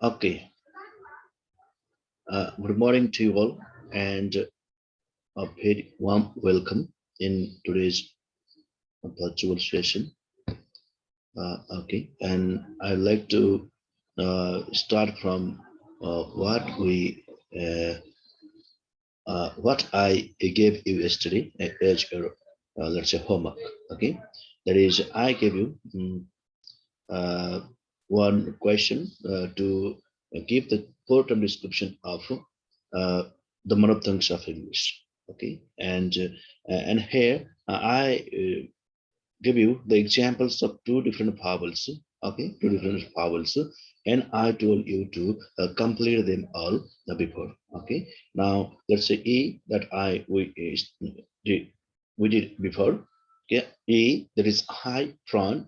Okay. Good morning to you all, and a very warm welcome in today's virtual session. Okay, and I'd like to start from uh, what I gave you yesterday as your let's say homework. Okay, that is, I gave you uh, one question to give the short-term description of uh, the monophthongs of English. Okay, and here I give you the examples of two different vowels. Okay, two different vowels, and I told you to complete them all before. Okay, now let's say E that did we did before. Okay, E that is high front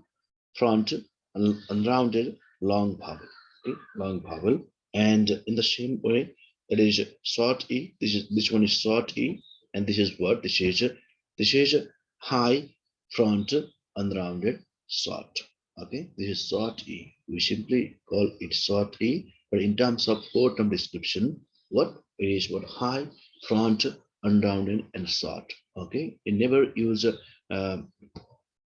unrounded long vowel. Okay, long vowel, and in the same way it is short E. This one is short E, and this is what this is high front unrounded short. Okay, this is short E. We simply call it short E, but in terms of four-term description, what it is what high front unrounded and short. Okay, it never use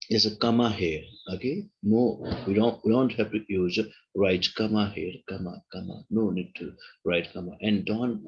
there's a comma here. Okay, no, we don't have to use write comma here, comma, no need to write comma, and don't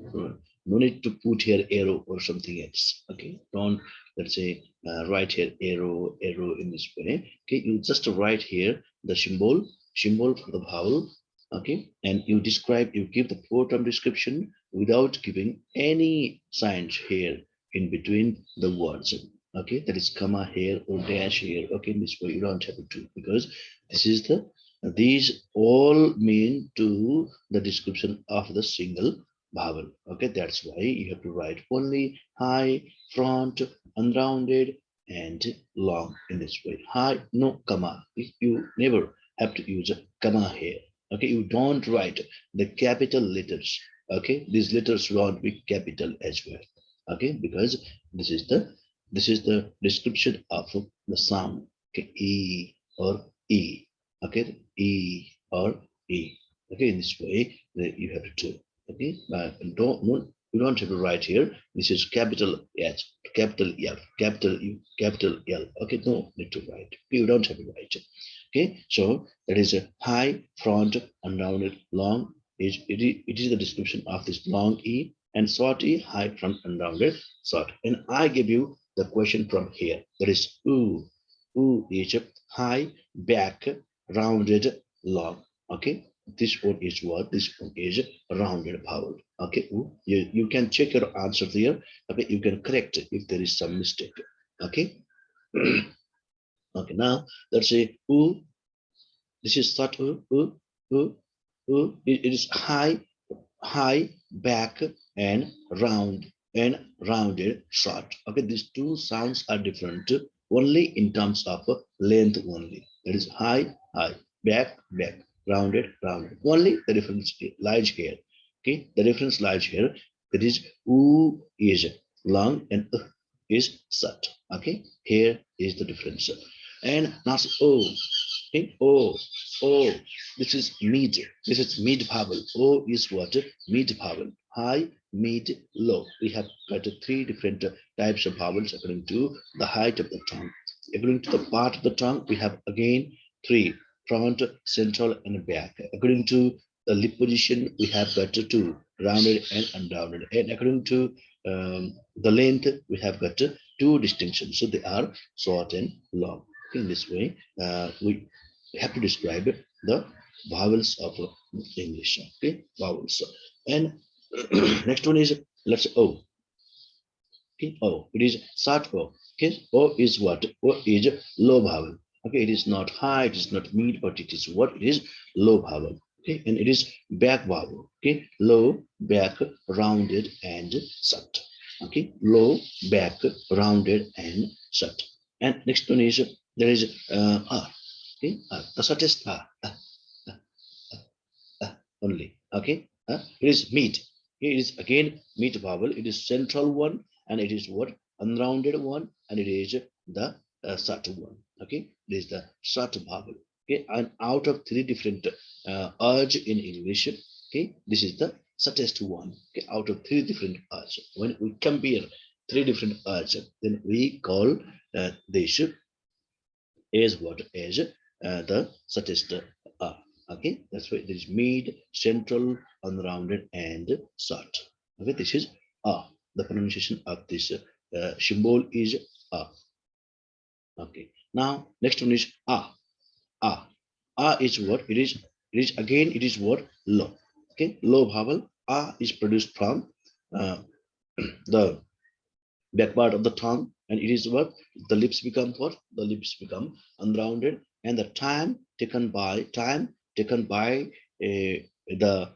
no need to put here arrow or something else. Okay, don't, let's say, write here arrow in this way. Okay, you just write here the symbol for the vowel. Okay, and you describe, you give the four-term description without giving any signs here in between the words. Okay, that is comma here or dash here. Okay, in this way you don't have to, because this is the, these all mean to the description of the single vowel. Okay, that's why you have to write only high, front, unrounded, and long in this way. High, no comma. You never have to use a comma here. Okay, you don't write the capital letters. Okay, these letters won't be capital as well. Okay, because this is the, this is the description of the sound. Okay, E or E. Okay, E or E. Okay, in this way you have to do. Okay, you don't have to write here. This is capital H, capital F, capital U, capital L. Okay, no need to write. Okay, you don't have to write. Okay, so that is a high, front, unrounded, long. It is the description of this long E, and short E, high, front, unrounded, short. And I give you the question from here. That is oo. Oo is high, back, rounded, long. Okay, this one is what? This one is rounded vowel. Okay, oo. You can check your answer there. Okay, you can correct it if there is some mistake. Okay. Okay, now let's say oo. This is short oo, oo, oo, oo. It is high, back, and round and rounded short. Okay, these two sounds are different only in terms of length only. That is high, back, rounded, rounded. Only the difference lies here. Okay, the difference lies here. That is oo is long and is short. Okay, here is the difference. And now o. Okay, o. This is mid. This is mid vowel. O is what? Mid vowel. High, mid, low. We have got three different types of vowels according to the height of the tongue. According to the part of the tongue, we have again three: front, central, and back. According to the lip position, we have got two: rounded and unrounded. And according to the length, we have got two distinctions. So they are short and long. In this way, we have to describe the vowels of English. Okay, vowels. And next one is, let's say O. Okay, O. It is short O. Okay, O is what? O is low vowel. Okay, it is not high, it is not mid, but it is what? It is low vowel. Okay, and it is back vowel. Okay, low, back, rounded, and short. Okay, low, back, rounded, and short. And next one is, there is R. Okay, the shortest only. Okay, it is mid. It is again mid vowel. It is central one, and it is what? Unrounded one, and it is the short one. Okay, it is the short vowel. Okay, and out of three different urge in English, okay, this is the subtlest one. Okay, out of three different urge, when we compare three different urge, then we call this is what is the subtlest okay, that's why there is mid, central, unrounded, and short. Okay, this is the pronunciation of this symbol is okay. Now next one is ah. Is what it is. It is again. It is what low. Okay, low vowel. Is produced from uh, the back part of the tongue, and it is what the lips become what the lips become unrounded, and the time taken by the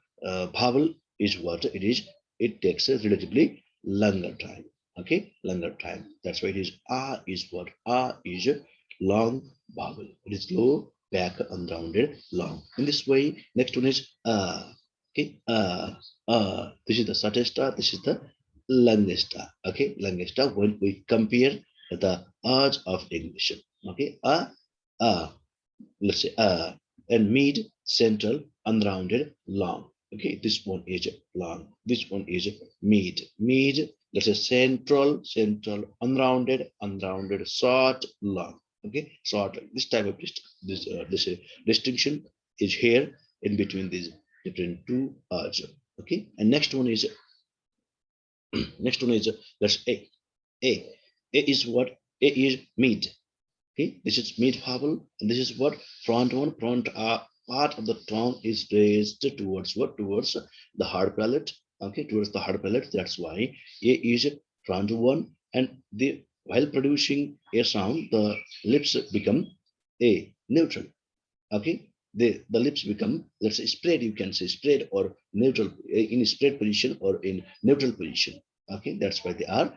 vowel is what it is. It takes a relatively longer time. Okay, longer time. That's why it is is what is a long vowel. It is low, back, unrounded, long. In this way, next one is okay, this is the shortest. This is the longest. Okay, longest when we compare the words of English. Okay, let's say and mid, central, unrounded, long. Okay, this one is long. This one is mid. Let's say central, unrounded, short, long. Okay, short. This type of this distinction is here in between these different two words. Okay, and next one is next one is that's A. A. A is what? A is mid. Okay, this is mid vowel, and this is what front one. Front part of the tongue is raised towards what? Towards the hard palate. Okay, towards the hard palate. That's why A is front one, and the while producing a sound, the lips become a neutral. Okay, the lips become, let's say, spread. You can say spread or neutral, in spread position or in neutral position. Okay, that's why they are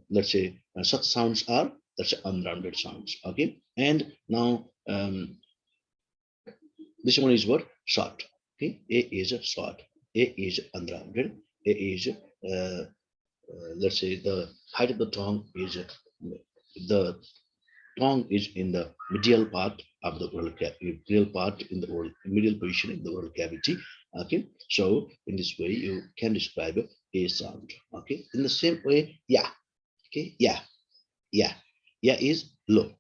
let's say such sounds are, let's say, unrounded sounds. Okay, and now this one is what? Short. Okay, A is short, A is unrounded, A is let's say the height of the tongue is the tongue is in the medial part of the oral cavity, medial part in the oral, medial position in the oral cavity. Okay, so in this way you can describe a sound. Okay, in the same way, yeah. Okay, yeah, yeah is low,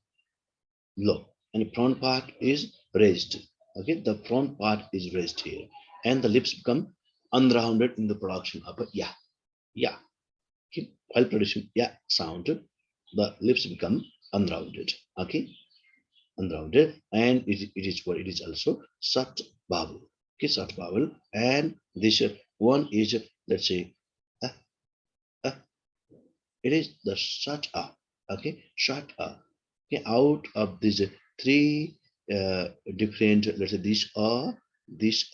and the front part is raised. Okay, the front part is raised here, and the lips become unrounded in the production of a yeah. Okay, while producing yeah sound, the lips become unrounded. Okay, unrounded, and it is what it is also short vowel. Okay, short vowel, and this one is let's say uh, uh, it is the short okay, short okay, out of these three different, let's say this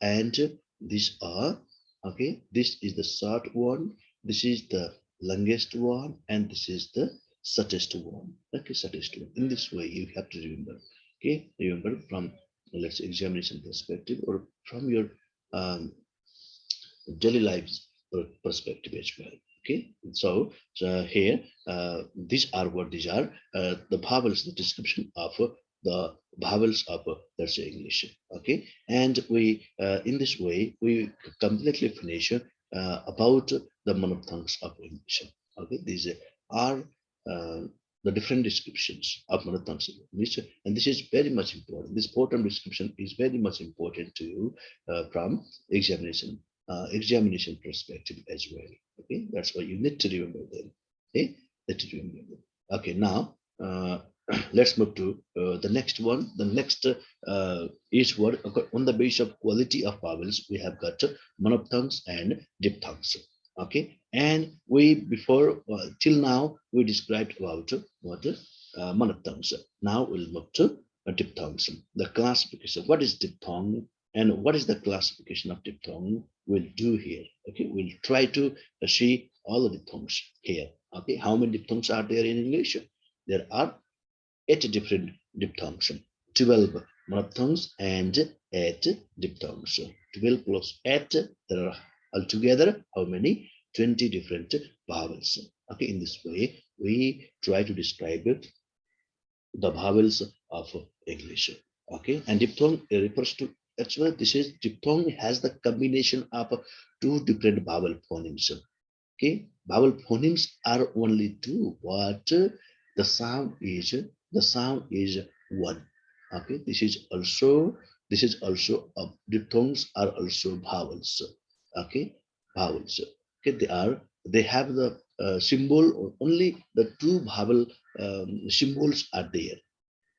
and this are. Okay, this is the short one, this is the longest one, and this is the shortest one. Okay, shortest one. In this way you have to remember. Okay, remember from, let's say, examination perspective, or from your um, daily lives perspective as well. Okay, so here these are what these are the vowels, the description of the vowels of let's say English. Okay, and we in this way we completely finish about the monophthongs of English. Okay, these are uh, the different descriptions of monophthongs of English, and this is very much important. This bottom description is very much important to you from examination perspective as well. Okay, that's why you need to remember them. Okay, need to remember them. Okay, now let's move to the next one. The next is what, okay, on the basis of quality of vowels, we have got monophthongs and diphthongs. Okay, and we before till now we described about what monophthongs. Now we'll move to diphthongs. The classification. What is diphthong? And what is the classification of diphthong? We'll do here. Okay, we'll try to see all the diphthongs here. Okay, how many diphthongs are there in English? There are 8 different diphthongs, 12 monophthongs, and 8 diphthongs. 12 plus 8, there are altogether how many? 20 different vowels. Okay, in this way, we try to describe the vowels of English. Okay, and diphthong refers to, actually this is diphthong has the combination of two different vowel phonemes. Okay, vowel phonemes are only two, but the sound is one. Okay, this is also diphthongs are also vowels. Okay, vowels. Okay, they have the symbol, only the two vowel symbols are there,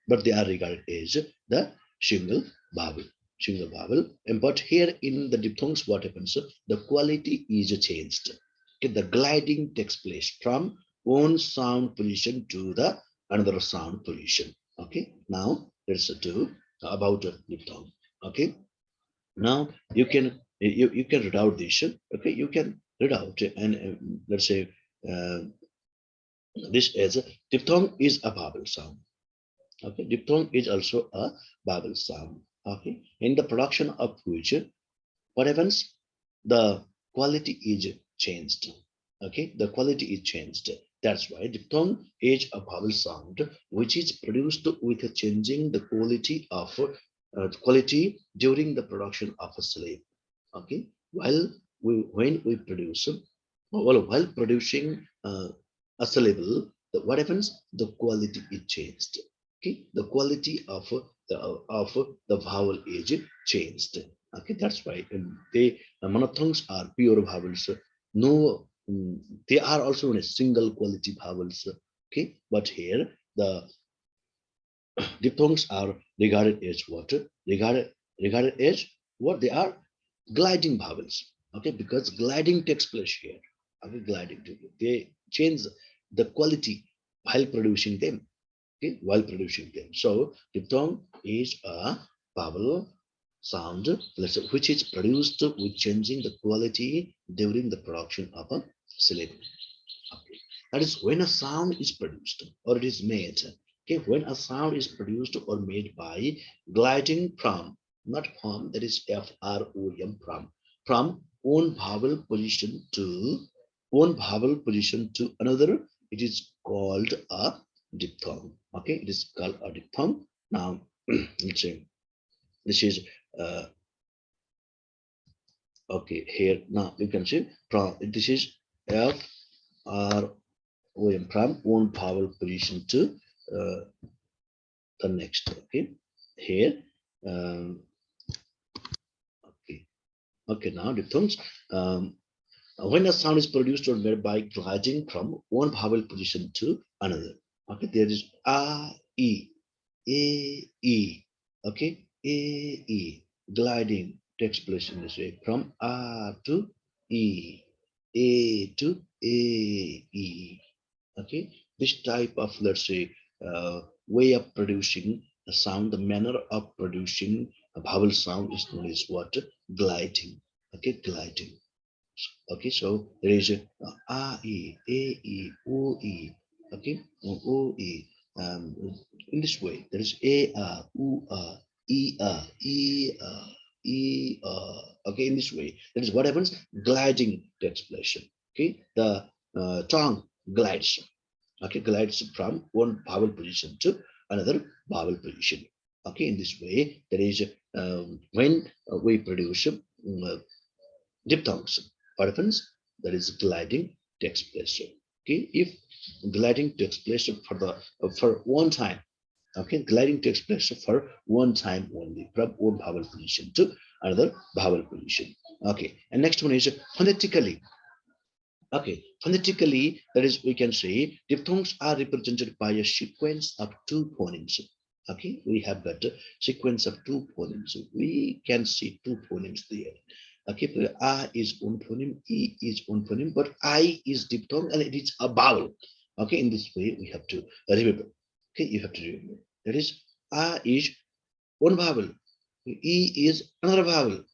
but they are regarded as the single vowel. Single vowel. And but here in the diphthongs, what happens? The quality is changed. Okay, the gliding takes place from one sound position to the another sound position. Okay, now let's do about diphthong. Okay, now you can read out this. Okay, you can read out and let's say uh, this is diphthong is a vowel sound. Okay, diphthong is also a vowel sound. Okay, in the production of which what happens? The quality is changed. Okay, the quality is changed. That's why diphthong is a vowel sound which is produced with changing the quality during the production of a syllable. Okay, when we produce, while producing a syllable, what happens? The quality is changed. Okay, the quality of the vowel is changed. Okay, that's why they monophthongs are pure vowels. No, they are also in a single quality vowels. Okay, but here the diphthongs are regarded as what? Regarded as what they are? Gliding vowels. Okay, because gliding takes place here. Okay, gliding. They change the quality while producing them. Okay, while producing them. So diphthong is a vowel sound, let's say, which is produced with changing the quality during the production of a syllable. Okay. That is when a sound is produced or it is made. Okay, when a sound is produced or made by gliding from, not from, that is FROM, from one vowel position to another, it is called a diphthong. Okay, it is called a diphthong. Now, let's say this is okay here. Now you can see from this is F R from one vowel position to uh, the next. Okay, here. Okay, okay. Now diphthongs. When a sound is produced or made by gliding from one vowel position to another. Okay, there is a okay, e gliding takes place in this way from a to a to e. Okay, this type of, let's say, way of producing a sound, the manner of producing a vowel sound is known as what? Gliding. Okay, gliding. Okay, so there is a e okay, o e. um in this way there is okay, in this way that is what happens. Gliding takes place. Okay, the tongue glides. Okay, glides from one vowel position to another vowel position. Okay, in this way there is when we produce diphthongs. What happens? There is gliding takes place. Okay, if gliding takes place for one time. Okay, gliding takes place for one time only from one vowel position to another vowel position. Okay, and next one is phonetically. Okay, phonetically, that is, we can say diphthongs are represented by a sequence of two phonemes. Okay, we have got a sequence of two phonemes. We can see two phonemes there. Okay, A is one phoneme, E is one phoneme, but I is diphthong and it is a vowel. Okay, in this way, we have to remember. Okay, you have to remember. That is, A is one vowel, E is another vowel.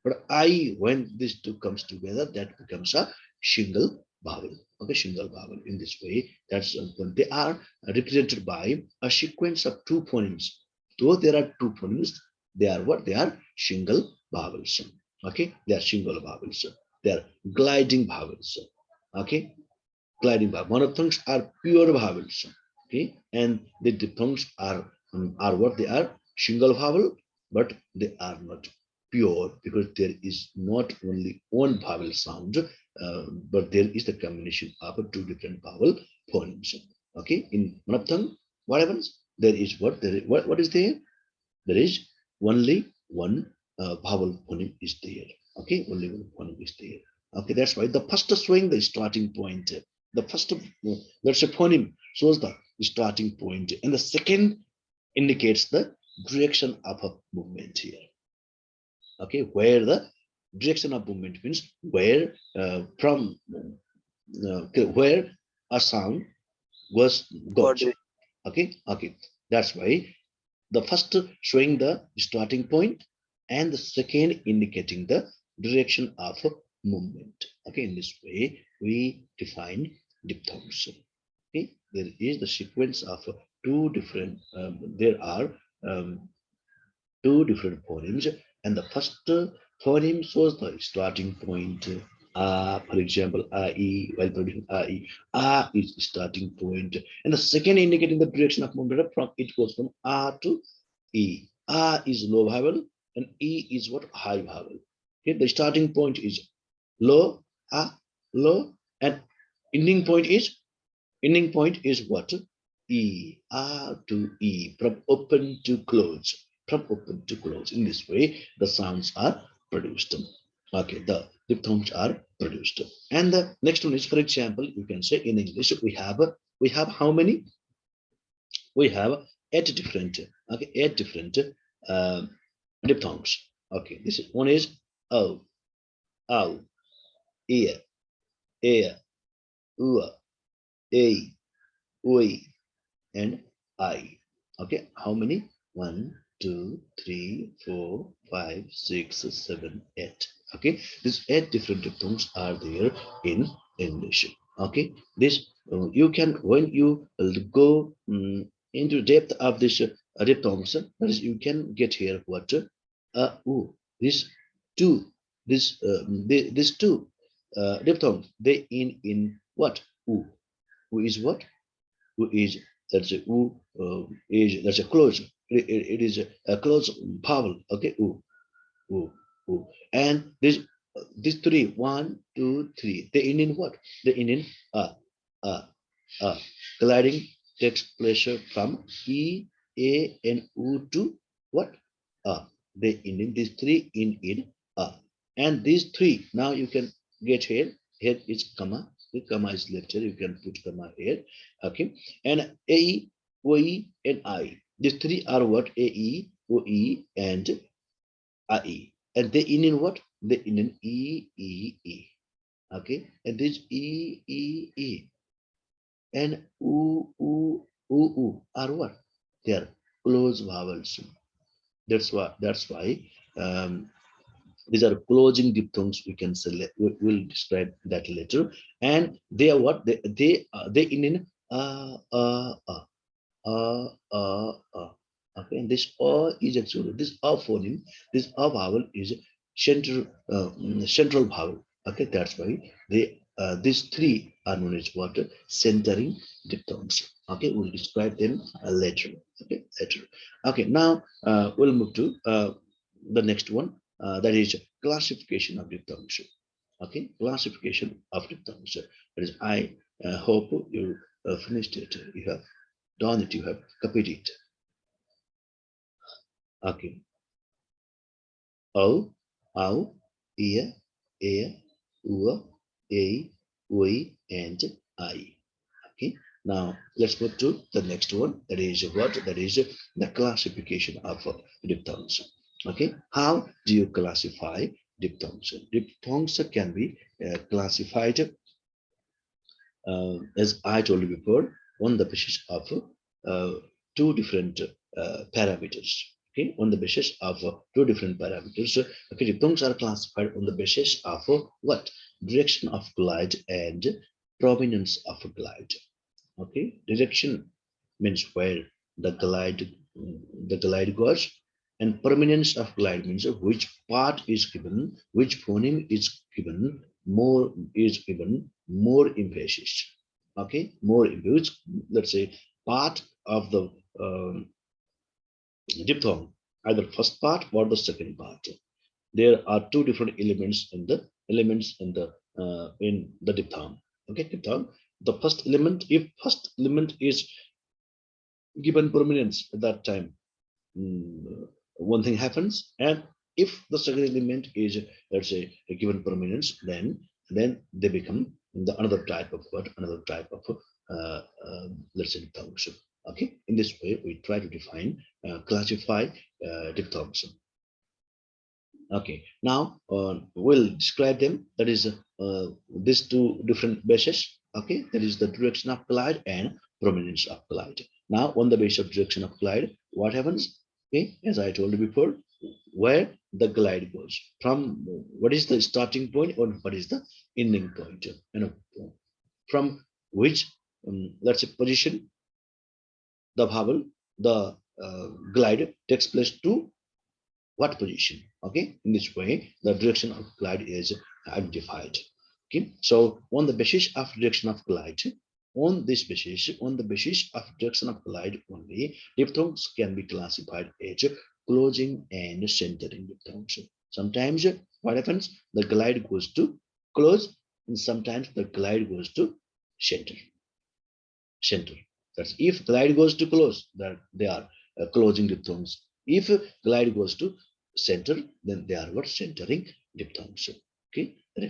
But I, when these two comes together, that becomes a single vowel. Okay, single vowel. In this way, that's when they are represented by a sequence of two phonemes. Though there are two phonemes, they are what? They are single vowels. Okay, they are single vowels. They are gliding vowels. Okay, gliding vowels. Monophthongs are pure vowels. Okay, and the diphthongs are are what? They are single vowel, but they are not pure, because there is not only one vowel sound, but there is the combination of two different vowel phonemes. Okay, in monophthong, what happens? There is what? There is, what is there? There is only one vowel phoneme is there. Okay, only one phoneme is there. Okay, that's why the first swing the starting point. The first that's a phoneme shows the starting point, and the second indicates the direction of a movement here. Okay, where the direction of movement means where from where a sound was goes. Okay, okay, that's why the first showing the starting point and the second indicating the direction of movement. Okay, in this way we define diphthongs. Okay, there is the sequence of two different there are um, two different phonemes, and the first phoneme shows the starting point. For example, e, while producing e, is starting point, and the second indicating the direction of movement from it goes from to e. Is low vowel, and e is what? High vowel. Okay, the starting point is low, low, and ending point is what? E, to E, from open to close, from open to close. In this way, the sounds are produced. Okay, the diphthongs are produced. And the next one is, for example, you can say in English, we have how many? We have eight different, okay, eight different uh, diphthongs. Okay, this is one is O, ow, ear, ear, ua, a, ui, and I. Okay, how many? 1, 2, 3, 4, 5, 6, 7, 8. Okay, these 8 different diphthongs are there in English. Okay, this you can, when you go into depth of this diphthongs, that is, you can get here what this two, this two diphthongs, they in what? Who is what? Who is, that's a u is, that's a close, it is a close vowel. Okay, u, u. And this three, 1, 2, 3, they end in what? They end in uh gliding takes place from e, a, and u to what? They end in these three in and these three, now you can get here. Here is comma. The comma is left here. You can put comma here. Okay. And A, O, E, and I. These three are what? A, E, O, E, and I, E. And they end in what? They end in E, E, E. Okay. And this E, E, E. And U, U, U, U are what? They are close vowels. That's why these are closing diphthongs. We can select. We'll describe that later. And they are what? They in okay. And this is actually this phoneme. This vowel is central vowel. Okay, that's why these three are known as what? Centering diphthongs. Okay, we'll describe them later. Okay, later. Okay, now we'll move to the next one. That is classification of diphthongs. Okay, classification of diphthongs. That is, I hope you finished it. You have done it. You have copied it. Okay. O, ow, ear, ua, a, ui, and I. Okay. Now let's move to the next one. That is what? That is the classification of diphthongs. Okay. How do you classify diphthongs? Diphthongs can be classified as I told you before, on the basis of two different parameters. Okay, on the basis of two different parameters. Okay, diphthongs are classified on the basis of what? Direction of glide and prominence of glide. Okay, direction means where the glide goes, and prominence of glide means which part is given, which phoneme is given more emphasis. Okay, more emphasis. Let's say part of the diphthong, either first part or the second part. There are two different elements in the diphthong. Okay, diphthong. The first element, if first element is given prominence at that time, one thing happens, and if the second element is, let's say, given prominence, then they become the another type of word, another type of let's say diphthongs. Okay, in this way we try to define, classify diphthongs. Okay, now we'll describe them. That is these two different bases. Okay, that is the direction of glide and prominence of glide. Now, on the basis of direction of glide, what happens? Okay, as I told you before, where the glide goes from, what is the starting point or what is the ending point? From which, let's say, position the vowel, the glide takes place to what position. Okay, in this way the direction of glide is identified. Okay, so on the basis of direction of glide, on the basis of direction of glide only, diphthongs can be classified as closing and centering diphthongs. Sometimes what happens, the glide goes to close, and sometimes the glide goes to center. That's if glide goes to close, that they are closing diphthongs. If glide goes to center, then they are what, centering diphthongs. Okay, the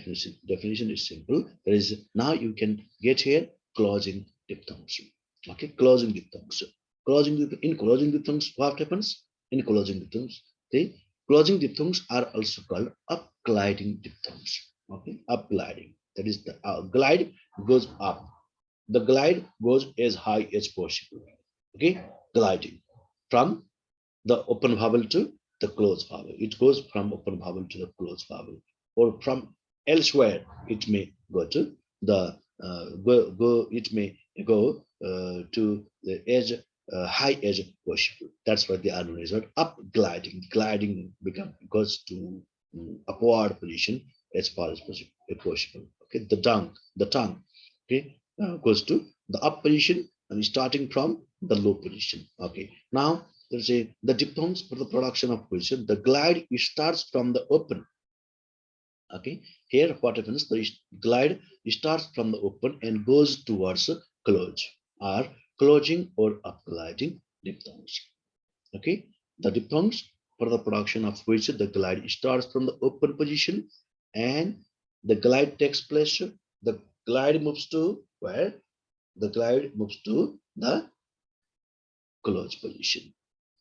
definition is simple. There is, now you can get here, closing diphthongs. Okay, closing diphthongs. In closing diphthongs, what happens? In closing diphthongs, the closing diphthongs are also called up gliding diphthongs. Okay, up gliding. That is the glide goes up. The glide goes as high as possible. Okay, gliding from the open vowel to the closed vowel. It goes from open vowel to the closed vowel, or from elsewhere. It may go to the it may go to the edge, high edge possible. That's what they are known as. Up gliding. Gliding goes to upward position as far as possible. Okay, the tongue. Okay, goes to the up position and starting from the low position. Okay, now let's say the diphthongs for the production of position, the glide starts from the open. Okay, here what happens, the glide starts from the open and goes towards close, or closing or up gliding diphthongs. Okay, the diphthongs for the production of which the glide starts from the open position and the glide takes place, the glide moves to where? The glide moves to the close position.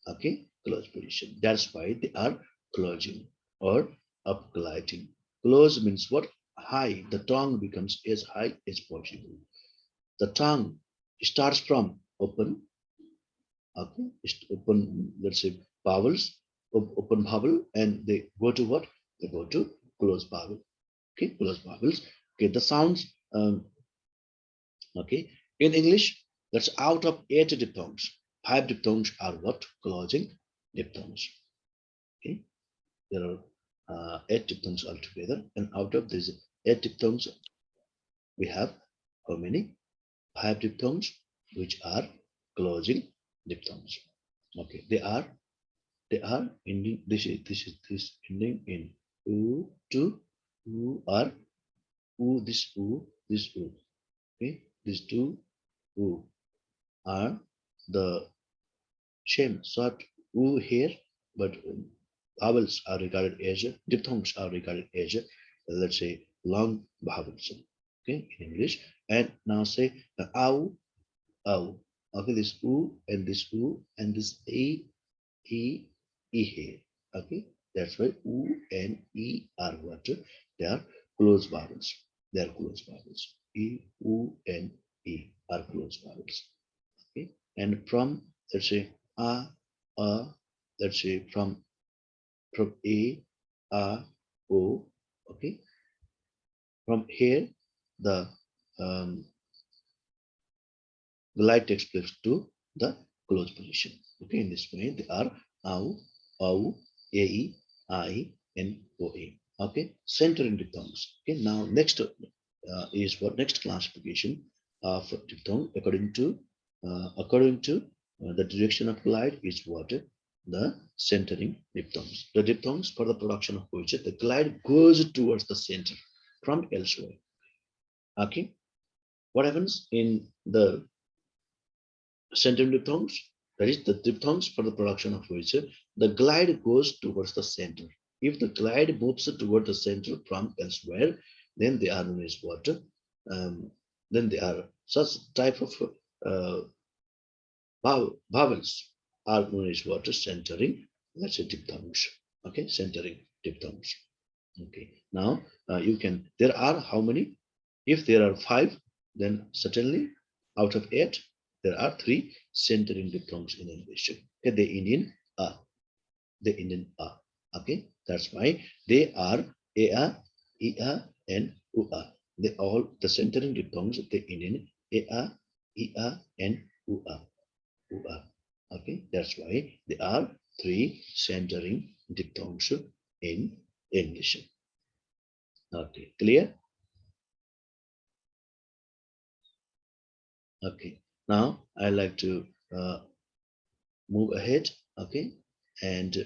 Okay, close position. That's why they are closing or up gliding. Close means what? High. The tongue becomes as high as possible. The tongue starts from open. Okay, open, let's say vowels, open vowel, and they go to what? They go to close vowel. Okay, close vowels. Okay, the sounds. Okay, in English, that's out of 8 diphthongs, 5 diphthongs are what? Closing diphthongs. Okay, there are 8 diphthongs altogether, and out of these 8 diphthongs, we have how many? 5 diphthongs, which are closing diphthongs. Okay, they are ending. This ending in oo, to, oo, or oo. This oo, this oo. Okay, these two oo are the same short oo here, but vowels are regarded as, diphthongs are regarded as, let's say, long vowels. Okay, in English. And now say ow, ow. Okay, this oo and this oo and this e here. Okay, that's why oo and e are what? They are close vowels. They are close vowels. E, oo, and e are close vowels. Okay, and from, let's say, let's say from a, o. Okay, from here the light takes place to the close position. Okay, in this way they are ow, ow, ae, I, and oa. Okay, centering diphthongs. Okay, now next is what? Next classification of diphthong according to the direction of glide is what? the centering diphthongs. The diphthongs for the production of which the glide goes towards the center from elsewhere. Okay, what happens in the centering diphthongs? That is the diphthongs for the production of which the glide goes towards the center. If the glide moves toward the center from elsewhere, then they are known as what? Then they are such type of vowels are known as what? Centering, let's say diphthongs. Okay, centering diphthongs. Okay, now you can, there are how many? If there are 5, then certainly out of 8, there are 3 centering diphthongs in English. Okay, the Indian okay, that's why they are a, ea, and ua. They all the centering diphthongs, the Indian a, ea, and ua. Okay, that's why there are 3 centering diphthongs in English. Okay, clear? Okay, now I like to move ahead. Okay, and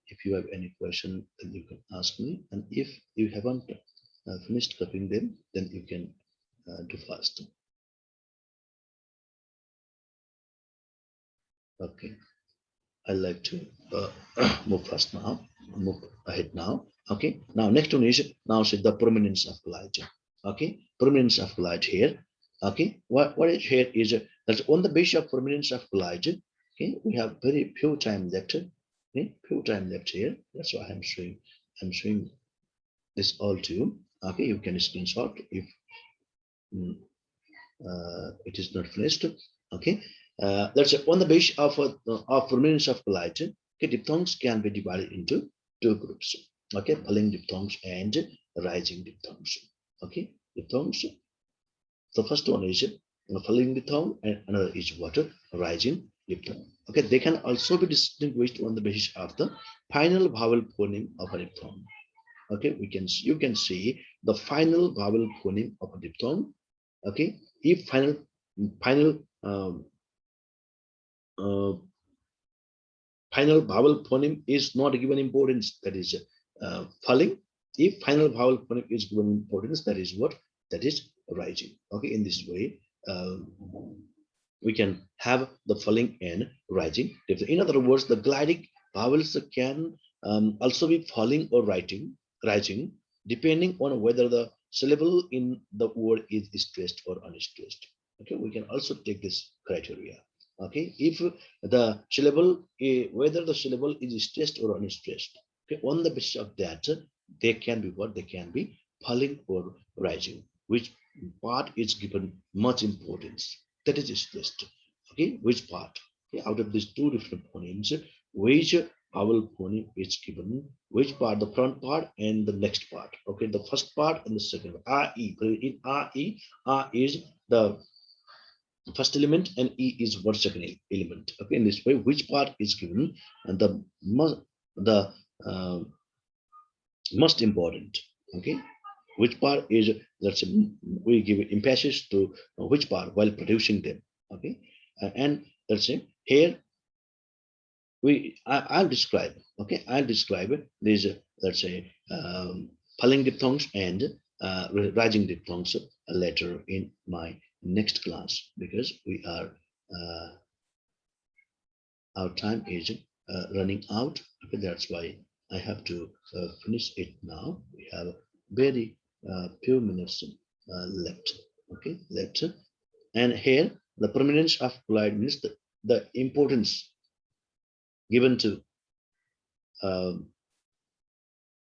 if you have any question, then you can ask me. And if you haven't finished copying them, then you can do fast. Okay, I like to move fast now, move ahead now. Okay, now next one is now see the prominence of glide. Okay, prominence of glide here. Okay, what is here is that on the basis of prominence of glide. Okay, we have very few time left. Okay, few time left here. That's why I'm showing this all to you. Okay, you can screenshot if it is not finished. Okay, let's say on the basis of prominence of glide, okay, diphthongs can be divided into 2 groups. Okay, falling diphthongs and rising diphthongs. Okay, diphthongs. The first one is falling diphthong, and another is what? Rising diphthong. Okay, they can also be distinguished on the basis of the final vowel phoneme of a diphthong. Okay, you can see the final vowel phoneme of a diphthong. Okay, if final final vowel phoneme is not given importance, that is falling. If final vowel phoneme is given importance, that is what? That is rising. Okay, in this way, we can have the falling and rising. In other words, the gliding vowels can also be falling or rising, depending on whether the syllable in the word is stressed or unstressed. Okay, we can also take this criteria. Okay, if the syllable, whether the syllable is stressed or unstressed, okay, on the basis of that, they can be what? They can be falling or rising. Which part is given much importance? That is stressed. Okay, which part? Okay, out of these 2 different phonemes, which vowel phoneme is given? Which part? The front part and the next part. Okay, the first part and the second. A-E. In A-E, A is the first element and E is what? Second element. Okay, in this way, which part is given? And the most important. Okay, which part is, let's say, we give emphasis to which part while producing them. Okay, and let's say here I'll describe. Okay, I'll describe these let's say falling diphthongs and rising diphthongs later in my next class, because we are our time is running out. Okay, that's why I have to finish it now. We have very few minutes left. Okay, left. And here the prominence of glide means the importance given to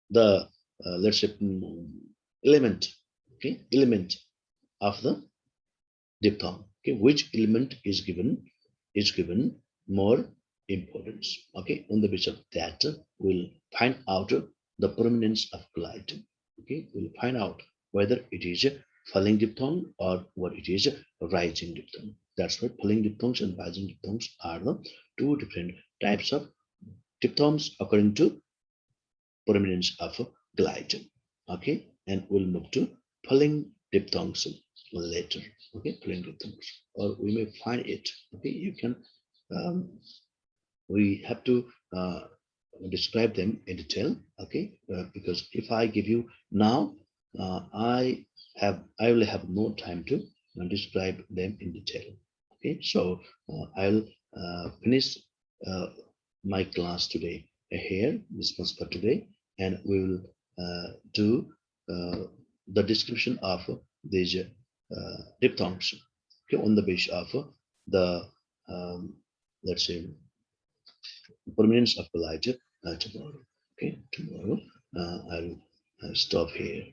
the let's say element. Okay, element of the diphthong. Okay, which element is given more importance. Okay, on the basis of that, we'll find out the prominence of glide. Okay, we'll find out whether it is a falling diphthong or what it is a rising diphthong. That's why falling diphthongs and rising diphthongs are the 2 different types of diphthongs according to prominence of glide. Okay, and we'll move to falling diphthongs later. Okay, falling diphthongs, or we may find it. Okay, you can we have to describe them in detail. Okay, because if I give you now, I will have no time to describe them in detail. Okay, so I'll finish my class today here. This was for today, and we will do the description of these diphthongs, okay, on the basis of the let's say prominence of Glide tomorrow. Okay, tomorrow I'll stop here.